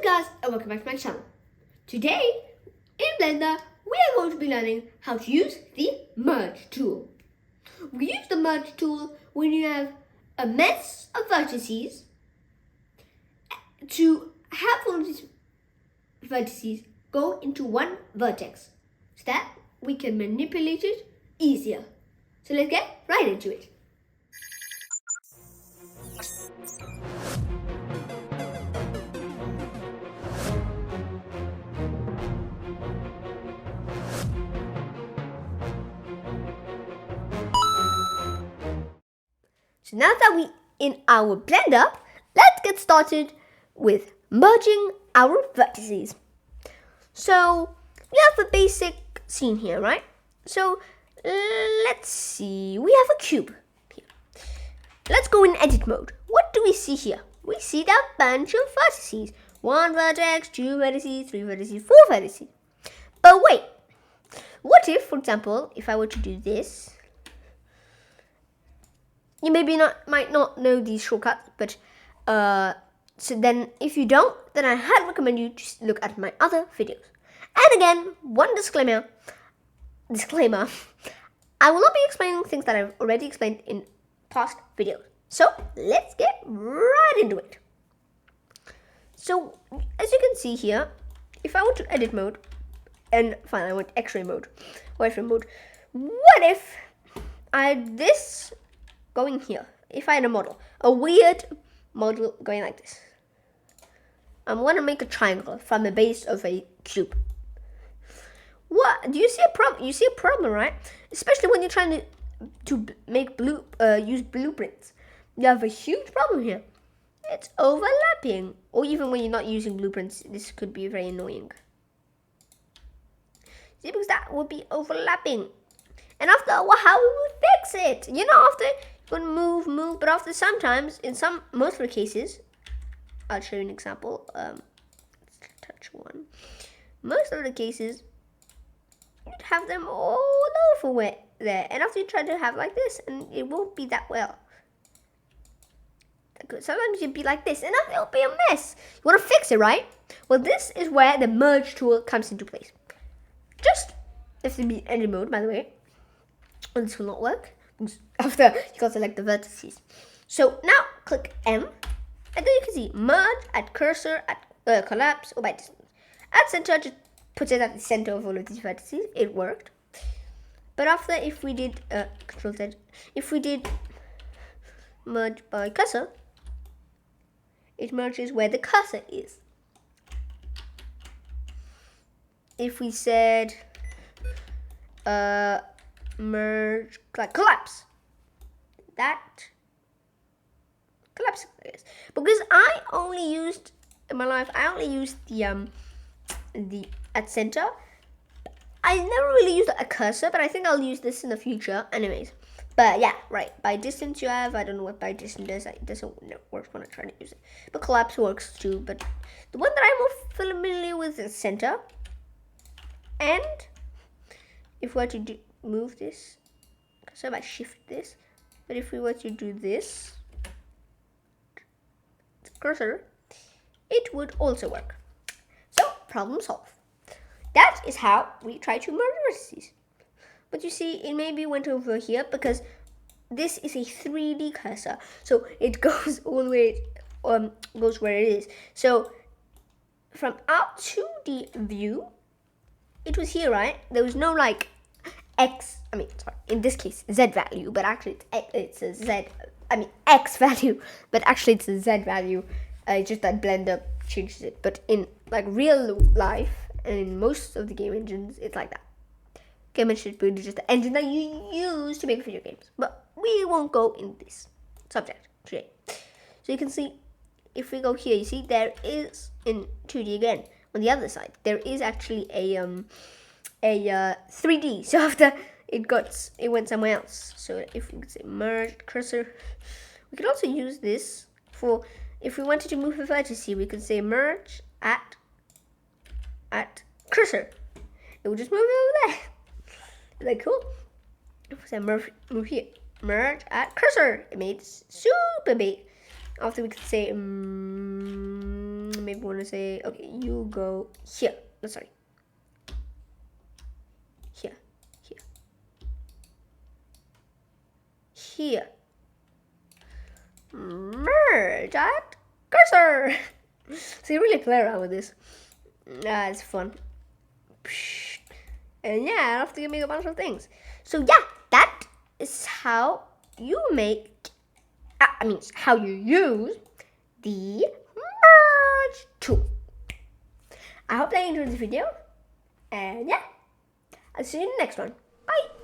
guys, and welcome back to my channel. Today, in Blender, we are going to be learning how to use the merge tool. We use the merge tool when you have a mess of vertices to have all of these vertices go into one vertex so that we can manipulate it easier. So let's get right into it. So now that we in our Blender, let's get started with merging our vertices. So we have a basic scene here, right? So let's see, we have a cube here. Let's go in edit mode. What do we see here? We see that bunch of vertices. 1 vertex, 2 vertices, 3 vertices, 4 vertices. But wait, what if, for example, if I were to do this, you might not know these shortcuts, but so then if you don't, then I highly recommend you just look at my other videos. And again, one disclaimer, I will not be explaining things that I've already explained in past videos. So let's get right into it. So as you can see here, if I went to edit mode, and fine, I went x-ray mode, wireframe mode, what if I had this going here? If I had a weird model going like this. I want to make a triangle from the base of a cube. What? Do you see a problem? You see a problem, right? Especially when you're trying to make use blueprints. You have a huge problem here. It's overlapping. Or even when you're not using blueprints, this could be very annoying. See, because that would be overlapping. And after a while, how we would fix it? You know, after you can move, but after sometimes, most of the cases, I'll show you an example. Let's touch one. Most of the cases, you'd have them all over there, and after you try to have like this, and it won't be that well. Sometimes you'd be like this, and then it'll be a mess. You want to fix it, right? Well, this is where the merge tool comes into place. Just have to be edit mode, by the way. And this will not work after you got to select the vertices. So now click M, and then you can see merge, add cursor, add collapse, or by distance. Add center, just put it at the center of all of these vertices. It worked. But after, if we did Control Z, if we did merge by cursor, it merges where the cursor is. If we said merge, like collapse, that collapse is because I only used in my life. I only used the at center. I never really used a cursor, but I think I'll use this in the future, anyways. But yeah, right. By distance you have. I don't know what by distance does. It doesn't work when I try to use it. But collapse works too. But the one that I'm more familiar with is center. And if we were to move this, so I shift this, but if we were to do this cursor, it would also work. So problem solved. That is how we try to merge vertices. But you see, it maybe went over here because this is a 3D cursor, so it goes all the way, goes where it is. So from our 2D view, it was here, right? There was no like in this case Z value, but actually it's a Z, X value, but actually it's a Z value. Just that Blender changes it. But in like real life and in most of the game engines, it's like that. Game engine is just the engine that you use to make video games. But we won't go in this subject today. So you can see, if we go here, you see there is in 2D again. On the other side, there is actually a 3D. So after it went somewhere else. So if we could say merge cursor, we could also use this for if we wanted to move a vertex. We could say merge at cursor. It would just move it over there. Like cool. If we say move here, merge at cursor, it made it super big. After we could say maybe want to say, okay, you go here. No, sorry. Here. Here. Here. Merge at cursor. So you really play around with this. It's fun. And yeah, after you make a bunch of things. So yeah, that is how you make, how you use the merge tool. I hope that you enjoyed this video. And yeah, I'll see you in the next one. Bye.